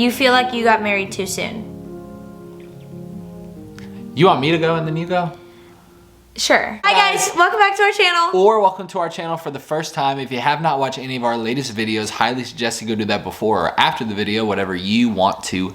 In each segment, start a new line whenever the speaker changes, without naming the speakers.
You feel like you got married too soon.
You want me to go and then you go?
Sure. Hi guys, welcome back to our channel.
Or welcome to our channel for the first time. If you have not watched any of our latest videos, highly suggest you go do that before or after the video, whatever you want to.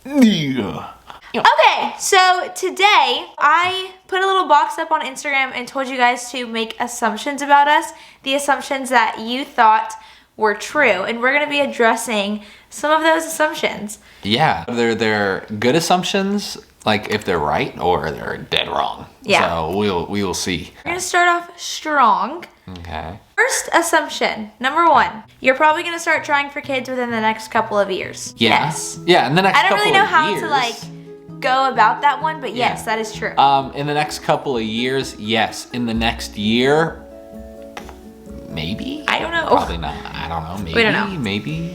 Okay, so today I put a little box up on Instagram and told you guys to make assumptions about us, the assumptions that you thought were true, and we're gonna be addressing some of those assumptions.
Yeah, they're good assumptions, like if they're right, or they're dead wrong.
Yeah.
So we will see.
We're gonna start off strong.
Okay.
First assumption, number one, you're probably gonna start trying for kids within the next couple of years.
Yeah.
Yes.
Yeah, in the next
I don't
couple
really know
of
how
years.
to like go about that one, but yes,
Yeah.
that is true.
In the next couple of years, yes. In the next year, maybe?
I don't know.
Probably not. I don't know. Maybe.
We don't know.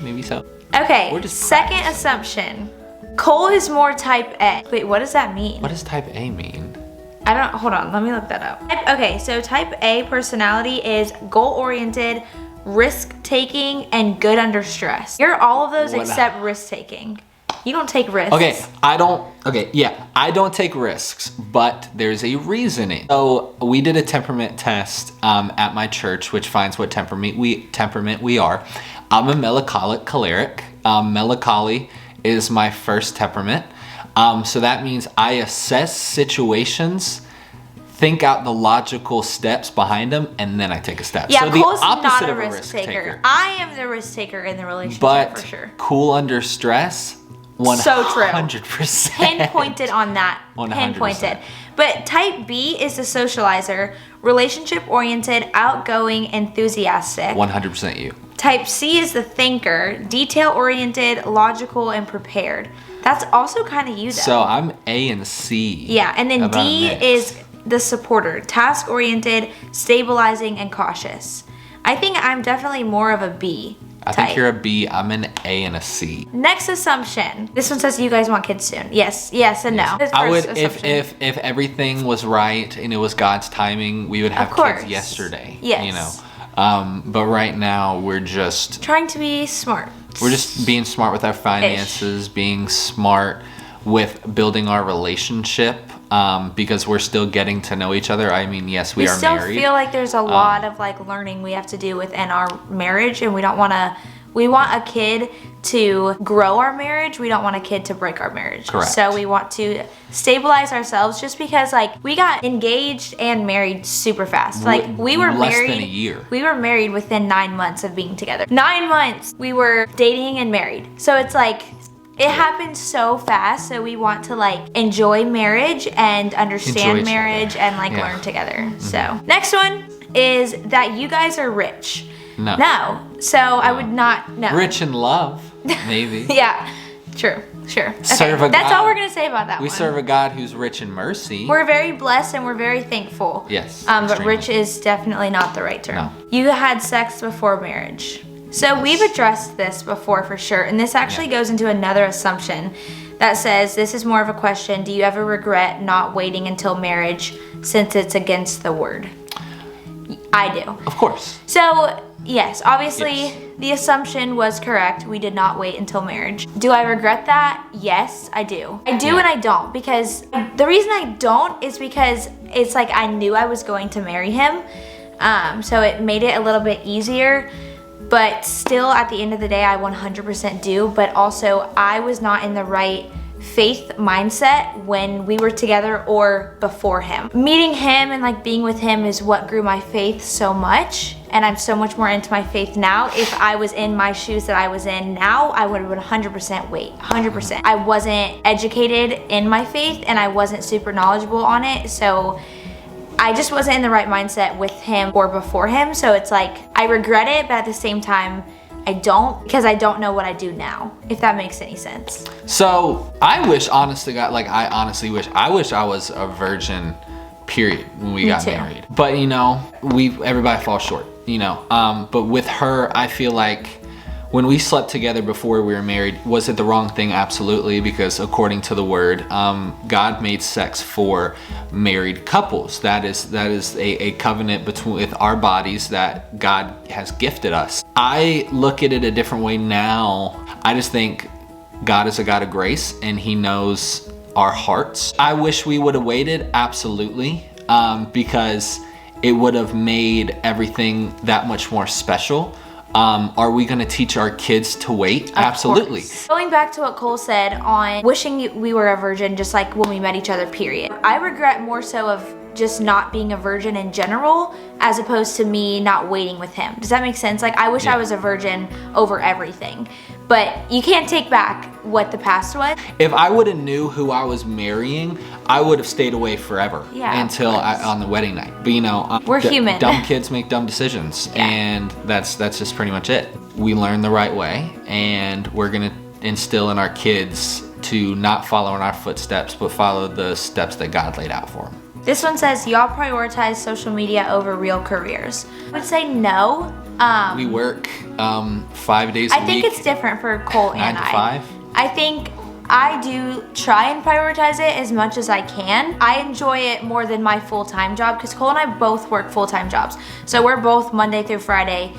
Maybe so.
Okay,
We're just
second
practicing.
assumption. Cole is more type A. Wait, what does that mean?
What does type A mean?
I don't, hold on, let me look that up. Okay, so type A personality is goal-oriented, risk-taking, and good under stress. You're all of those
What?
except risk-taking. You don't take risks.
Okay, I don't take risks, but there's a reasoning. So we did a temperament test at my church, which finds what temperament we are. I'm a melancholic choleric. Melancholy is my first temperament. So that means I assess situations, think out the logical steps behind them, and then I take a step.
Yeah,
so the
Cole's not
opposite
a
of
risk taker. I am the risk taker in the relationship
But
for sure.
cool under stress, 100%.
So true. Pinpointed on that.
100%.
Pinpointed. But type B is the socializer, relationship oriented, outgoing, enthusiastic.
100% you.
Type C is the thinker, detail oriented, logical, and prepared. That's also kind of you though.
So I'm A and C.
Yeah, and then
About
D
mix.
is the supporter, task oriented, stabilizing, and cautious. I think I'm definitely more of a B
I
type.
think you're a B, I'm an A and a C.
Next assumption. This one says you guys want kids soon. Yes, and no. This
I would,
first
if
assumption.
everything was right and it was God's timing, we would have
course.
kids yesterday.
Yes.
You know. But right now we're just
Trying to be smart.
We're just being smart with our finances, being smart with building our relationship, because we're still getting to know each other. I mean, yes, we are
still
married.
feel like there's a lot of like learning we have to do within our marriage, and we want a kid to grow our marriage. We don't want a kid to break our marriage.
Correct.
So we want to stabilize ourselves, just because like we got engaged and married super fast. Like we were
less
married
than a year.
We were married within 9 months of being together. 9 months we were dating and married. So it's like it happened so fast. So we want to like enjoy marriage and understand
Enjoy each
marriage
other.
and like
Yeah.
learn together. So next one is that you guys are rich.
No.
No. So I would not. No.
Rich in love, maybe.
Yeah. True. Sure. Okay.
Serve a
That's
God.
all we're gonna say about that
We
one.
serve a God who's rich in mercy.
We're very blessed and we're very thankful.
Yes,
But
extremely.
rich is definitely not the right term.
No.
You had sex before marriage. So we've addressed this before for sure. And this actually goes into another assumption that says, this is more of a question. Do you ever regret not waiting until marriage since it's against the word? I do.
Of course.
So yes, obviously
Yes.
the assumption was correct. We did not wait until marriage. Do I regret that? Yes, I do. I do
Yeah.
and I don't, because the reason I don't is because it's like I knew I was going to marry him. So it made it a little bit easier, but still at the end of the day, I 100% do. But also I was not in the right faith mindset when we were together or before him. Meeting him and like being with him is what grew my faith so much, and I'm so much more into my faith now. If I was in my shoes that I was in now, I would 100% wait. 100%. I wasn't educated in my faith and I wasn't super knowledgeable on it, so I just wasn't in the right mindset with him or before him. So it's like I regret it, but at the same time I don't, because I don't know what I do now, if that makes any sense.
So I wish, honestly, I wish I was a virgin, period, when we got
too.
married. But you know, everybody falls short, you know. But with her, I feel like when we slept together before we were married, was it the wrong thing? Absolutely, because according to the word, God made sex for married couples. That is a covenant with our bodies that God has gifted us. I look at it a different way now. I just think God is a God of grace and he knows our hearts. I wish we would have waited, absolutely, because it would have made everything that much more special. Are we gonna teach our kids to wait? Absolutely.
Going back to what Cole said on wishing we were a virgin just like when we met each other, period. I regret more so of just not being a virgin in general as opposed to me not waiting with him. Does that make sense? Like I wish I was a virgin over everything, but you can't take back what the past was.
If I would have knew who I was marrying, I would have stayed away forever until on the wedding night. But you know,
we're human.
Dumb kids make dumb decisions, and that's just pretty much it. We learn the right way, and we're gonna instill in our kids to not follow in our footsteps, but follow the steps that God laid out for them.
This one says, y'all prioritize social media over real careers. I would say no.
We work 5 days a week.
I think it's different for Cole and
9 to 5.
I think I do try and prioritize it as much as I can. I enjoy it more than my full-time job because Cole and I both work full-time jobs. So we're both Monday through Friday,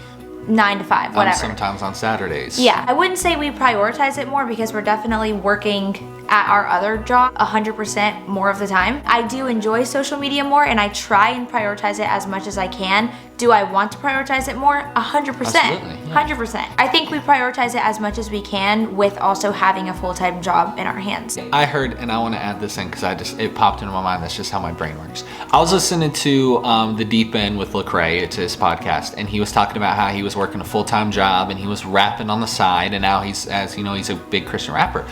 9 to 5, whatever.
Sometimes on Saturdays.
Yeah, I wouldn't say we prioritize it more because we're definitely working at our other job 100% more of the time. I do enjoy social media more and I try and prioritize it as much as I can. Do I want to prioritize it more? 100%.
Absolutely, yeah.
100%. I think we prioritize it as much as we can with also having a full-time job in our hands.
I heard, and I want to add this in because it popped into my mind. That's just how my brain works. I was listening to The Deep End with Lecrae. It's his podcast, and he was talking about how he was working a full-time job and he was rapping on the side, and now he's a big Christian rapper.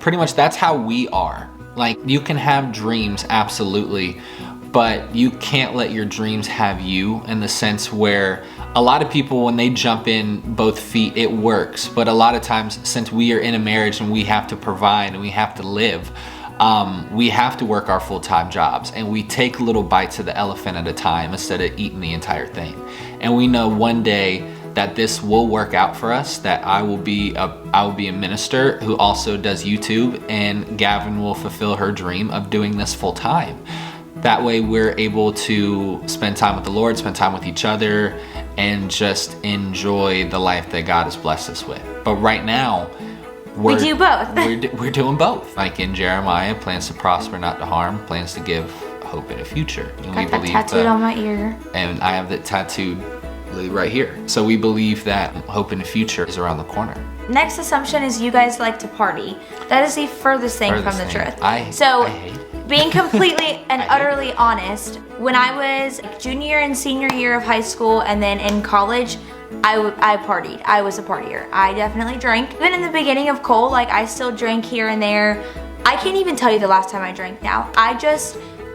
Pretty much that's how we are. Like, you can have dreams, absolutely, but you can't let your dreams have you, in the sense where a lot of people, when they jump in both feet, it works. But a lot of times, since we are in a marriage and we have to provide and we have to live, we have to work our full-time jobs, and we take little bites of the elephant at a time instead of eating the entire thing. And we know one day that this will work out for us, that I will be a minister who also does YouTube, and Gavin will fulfill her dream of doing this full time. That way we're able to spend time with the Lord, spend time with each other, and just enjoy the life that God has blessed us with. But right now,
we do both.
we're doing both. Like in Jeremiah, plans to prosper, not to harm, plans to give hope in a future. And
got that tattooed on my ear.
And I have that tattooed right here. So we believe that hope in the future is around the corner.
Next assumption is you guys like to party. That is the furthest thing from the truth.
I hate it.
Being completely and utterly honest, when I was junior and senior year of high school and then in college, I partied. I was a partier. I definitely drank. Even in the beginning of Cole, like I still drank here and there. I can't even tell you the last time I drank now.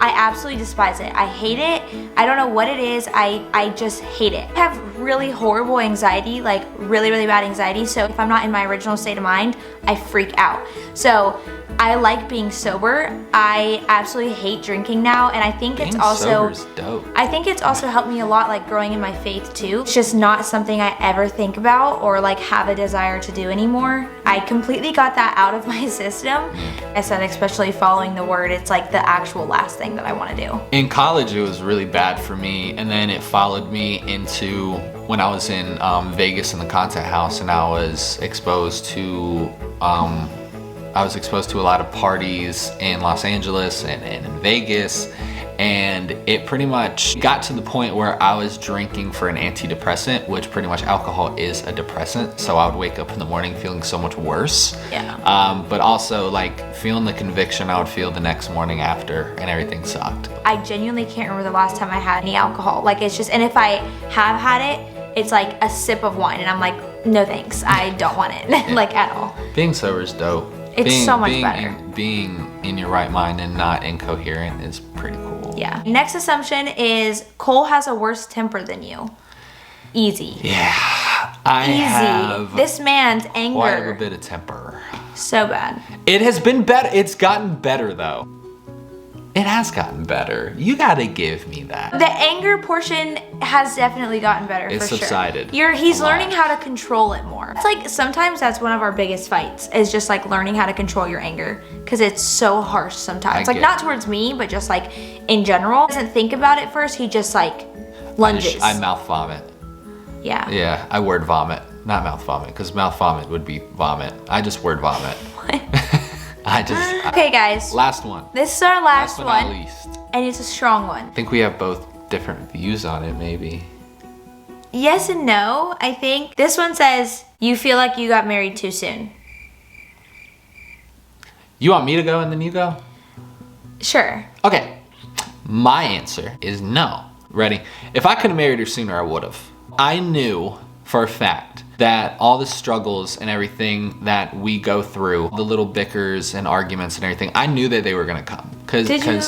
I absolutely despise it. I hate it. I don't know what it is. I just hate it. I have really horrible anxiety, like really, really bad anxiety. So if I'm not in my original state of mind, I freak out. So I like being sober. I absolutely hate drinking now, and I think it's also
dope.
I think it's also helped me a lot, like growing in my faith too. It's just not something I ever think about or like have a desire to do anymore. I completely got that out of my system. I said, especially following the word, it's like the actual last thing that I want to do.
In college, it was really bad for me, and then it followed me into when I was in Vegas in the content house, and I was exposed to a lot of parties in Los Angeles and in Vegas, and it pretty much got to the point where I was drinking for an antidepressant, which pretty much alcohol is a depressant, so I would wake up in the morning feeling so much worse.
Yeah.
But also like feeling the conviction I would feel the next morning after, and everything sucked.
I genuinely can't remember the last time I had any alcohol. Like it's just, and if I have had it, it's like a sip of wine and I'm like, no thanks, I don't want it. Like at all.
Being sober is dope.
It's so much better.
Being in your right mind and not incoherent is pretty cool.
Yeah. Next assumption is Cole has a worse temper than you. Easy.
Yeah. I have
this man's anger.
Quite a bit of temper.
So bad.
It has been better. It's gotten better though. It has gotten better. You gotta give me that.
The anger portion has definitely gotten better.
It's
for
subsided.
Sure. He's learning how to control it more. It's like sometimes that's one of our biggest fights is just like learning how to control your anger because it's so harsh sometimes. Like not towards me, but just like in general. He doesn't think about it first. He just like lunges.
I mouth vomit.
Yeah.
Yeah, I word vomit. Not mouth vomit, because mouth vomit would be vomit. I just word vomit.
one.
Okay,
guys.
Last one.
This is our last
but
one.
not least.
And it's a strong one.
I think we have both different views on it, maybe.
Yes and no, I think. This one says, you feel like you got married too soon.
You want me to go and then you go?
Sure.
Okay. My answer is no. Ready? If I could have married her sooner, I would have. I knew for a fact that all the struggles and everything that we go through, the little bickers and arguments and everything, I knew that they were gonna come.
Did you?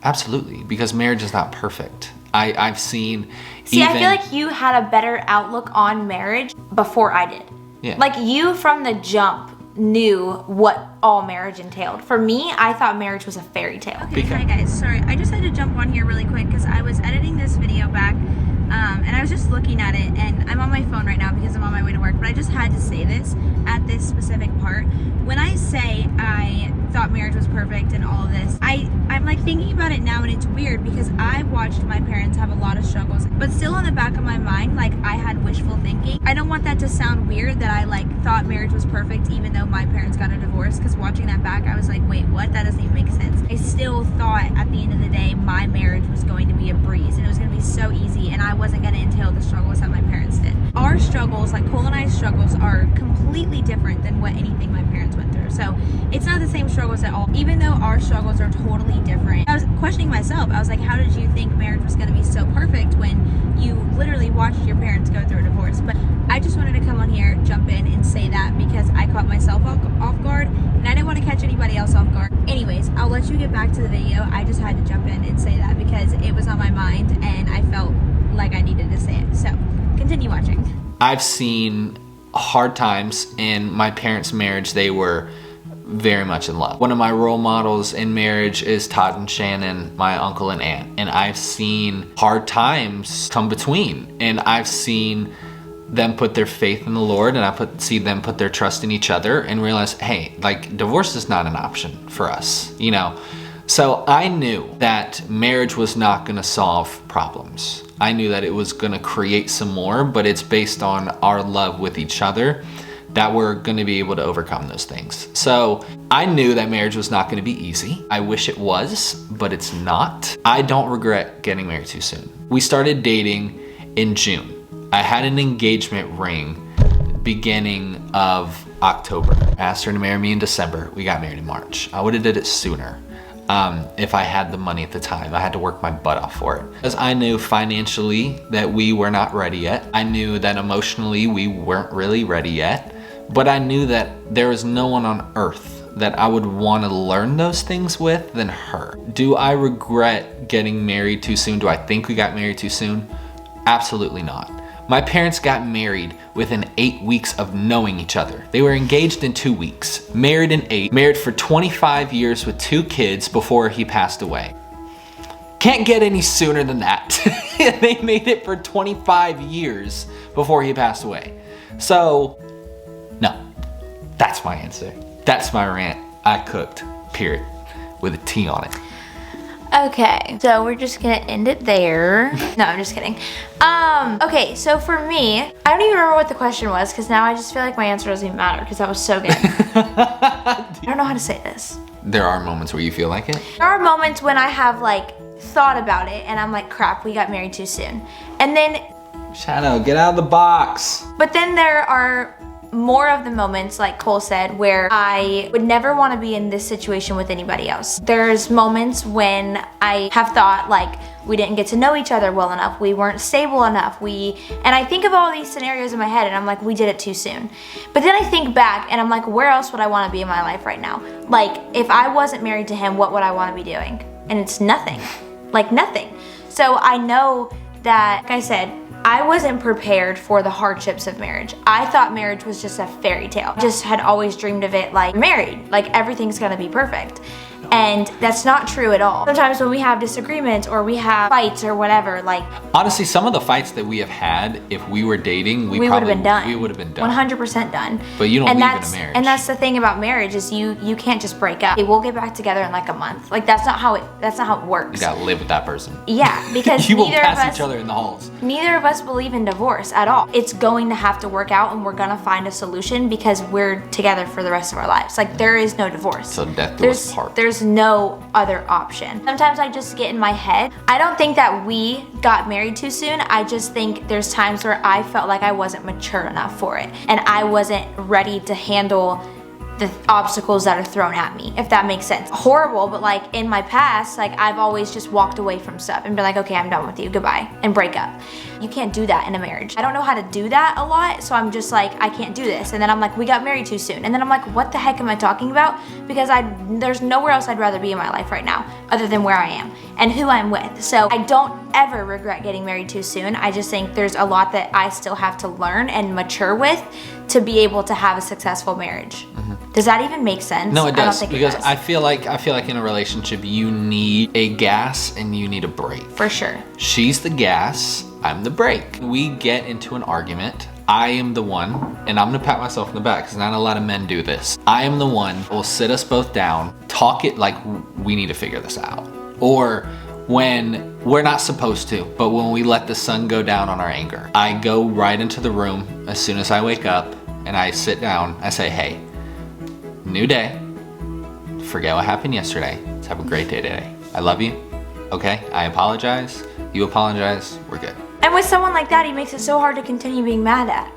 Absolutely, because marriage is not perfect. I've seen.
See, I feel like you had a better outlook on marriage before I did.
Yeah.
Like you from the jump knew what all marriage entailed. For me, I thought marriage was a fairy tale. Okay, hi guys. Sorry, I just had to jump on here really quick because I was editing this video back and I was just looking at it, and I'm on my phone right now because I'm on my way to work, but I just had to say this at this specific part. When I say I thought marriage was perfect and all of this, I'm like thinking about it now, and it's weird because I watched my parents have a lot of struggles, but still in the back of my mind, like I had wishful thinking. I don't want that to sound weird that I like thought marriage was perfect even though my parents got a divorce, because watching that back I was like, wait, what? That doesn't even make sense. I still thought at the end of the day my marriage was going to be a breeze and it was going to be so easy, and I wasn't going to entail the struggles that my parents did. Our struggles, like Cole and I's struggles, are completely different than what anything my parents went through. So it's not the same struggles at all. Even though our struggles are totally different, I was questioning myself. I was like, how did you think marriage was going to be so perfect when you literally watched your parents go through a divorce? But I just wanted to come on here, jump in and say that because I caught myself off guard and I didn't want to catch anybody else off guard. Anyways, I'll let you get back to the video. I just had to jump in and say that because it was on my mind and I felt like I needed to say it. So continue watching.
I've seen hard times in my parents' marriage. They were very much in love. One of my role models in marriage is Todd and Shannon, my uncle and aunt. And I've seen hard times come between. And I've seen them put their faith in the Lord, and see them put their trust in each other and realize, hey, like divorce is not an option for us, you know? So I knew that marriage was not gonna solve problems. I knew that it was gonna create some more, but it's based on our love with each other that we're gonna be able to overcome those things. So I knew that marriage was not gonna be easy. I wish it was, but it's not. I don't regret getting married too soon. We started dating in June. I had an engagement ring beginning of October. I asked her to marry me in December. We got married in March. I would have did it sooner. If I had the money at the time. I had to work my butt off for it. Because I knew financially that we were not ready yet. I knew that emotionally we weren't really ready yet. But I knew that there was no one on earth that I would want to learn those things with than her. Do I regret getting married too soon? Do I think we got married too soon? Absolutely not. My parents got married within 8 weeks of knowing each other. They were engaged in 2 weeks, married in 8, married for 25 years with 2 kids before he passed away. Can't get any sooner than that. They made it for 25 years before he passed away. So, no, that's my answer. That's my rant. I cooked, period, with a T on it.
Okay, so we're just gonna end it there. No, I'm just kidding. Okay, so for me, I don't even remember what the question was because now I just feel like my answer doesn't even matter because that was so good. I don't know how to say this.
There are moments where you feel like it?
There are moments when I have like thought about it and I'm like, crap, we got married too soon. And then...
Shadow, get out of the box.
But then there are more of the moments, like Cole said, where I would never want to be in this situation with anybody else. There's moments when I have thought like we didn't get to know each other well enough, we weren't stable enough, and I think of all these scenarios in my head and I'm like, we did it too soon. But then I think back and I'm like, where else would I want to be in my life right now? Like if I wasn't married to him, what would I want to be doing? And it's nothing, like nothing. So I know that, like I said, I wasn't prepared for the hardships of marriage. I thought marriage was just a fairy tale. Just had always dreamed of it like married, like everything's gonna be perfect. And that's not true at all. Sometimes when we have disagreements or we have fights or whatever, like
honestly, some of the fights that we have had, if we were dating, we
would have been done.
We would have been done.
100% done.
But you don't leave in a marriage.
And that's the thing about marriage is you can't just break up. Hey, we'll get back together in like a month. Like that's not how it works.
You gotta live with that person.
Yeah, because
you won't pass each other in the halls.
Neither of us believe in divorce at all. It's going to have to work out, and we're gonna find a solution because we're together for the rest of our lives. Like there is no divorce.
So death do us part.
There's no other option. Sometimes I just get in my head. I don't think that we got married too soon. I just think there's times where I felt like I wasn't mature enough for it, and I wasn't ready to handle the obstacles that are thrown at me, if that makes sense. Horrible, but like in my past, like I've always just walked away from stuff and been like, okay, I'm done with you, goodbye, and break up. You can't do that in a marriage. I don't know how to do that a lot, so I'm just like, I can't do this. And then I'm like, we got married too soon. And then I'm like, what the heck am I talking about? Because there's nowhere else I'd rather be in my life right now other than where I am and who I'm with. So I don't ever regret getting married too soon. I just think there's a lot that I still have to learn and mature with to be able to have a successful marriage. Does that even make sense?
No, it does.
I don't think
because
it does.
I feel like in a relationship you need a gas and you need a brake.
For sure.
She's the gas, I'm the brake. We get into an argument. I am the one, and I'm gonna pat myself in the back because not a lot of men do this. I am the one who will sit us both down, talk it like we need to figure this out. Or when we're not supposed to, but when we let the sun go down on our anger. I go right into the room as soon as I wake up and I sit down. I say, hey, new day. Forget what happened yesterday. Let's have a great day today. I love you. Okay, I apologize. You apologize. We're good.
And with someone like that, he makes it so hard to continue being mad at.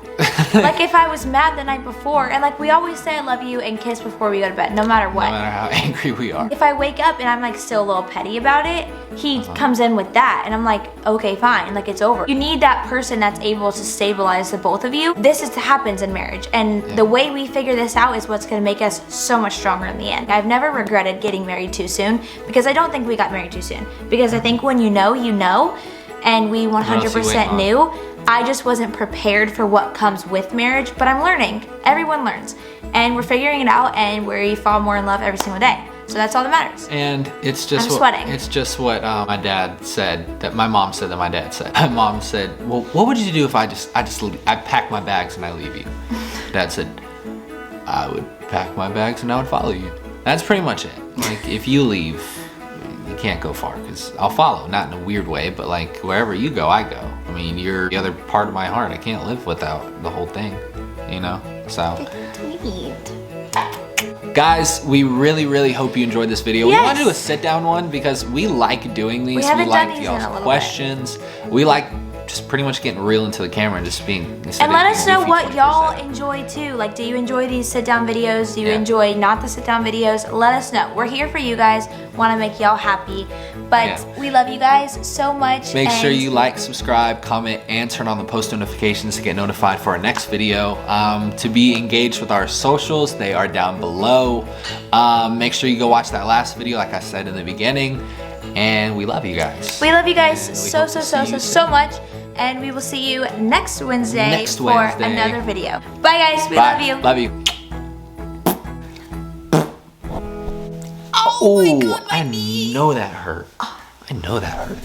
Like if I was mad the night before, and like we always say I love you and kiss before we go to bed, no matter what.
No matter how angry we are.
If I wake up and I'm like still a little petty about it, he comes in with that and I'm like, okay, fine, like it's over. You need that person that's able to stabilize the both of you. This happens in marriage, and the way we figure this out is what's gonna make us so much stronger in the end. I've never regretted getting married too soon because I don't think we got married too soon. Because I think when you know, and we 100% knew. I just wasn't prepared for what comes with marriage, but I'm learning. Everyone learns. And we're figuring it out, and we fall more in love every single day. So that's all that matters.
And it's just what my dad said, that my mom said that my dad said. My mom said, well, what would you do if I pack my bags and I leave you? Dad said, I would pack my bags and I would follow you. That's pretty much it. Like if you leave, you can't go far because I'll follow, not in a weird way, but like wherever you go, I go. I mean, you're the other part of my heart. I can't live without the whole thing, you know? So. Guys, we really hope you enjoyed this video.
Yes.
We want to do a sit down one because we like doing these.
We
like y'all's questions. We like just pretty much getting real into the camera and just being.
And let us know what y'all enjoy too. Like, do you enjoy these sit down videos? Do you enjoy not the sit down videos? Let us know. We're here for you guys. Want to make y'all happy. But we love you guys so much.
Make sure you like, subscribe, comment, and turn on the post notifications to get notified for our next video. To be engaged with our socials, they are down below. Make sure you go watch that last video like I said in the beginning. And we love you guys.
We love you guys so much. And we will see you next Wednesday for another video. Bye guys, we love you.
Love you. Oh, I know that hurt. I know that hurt.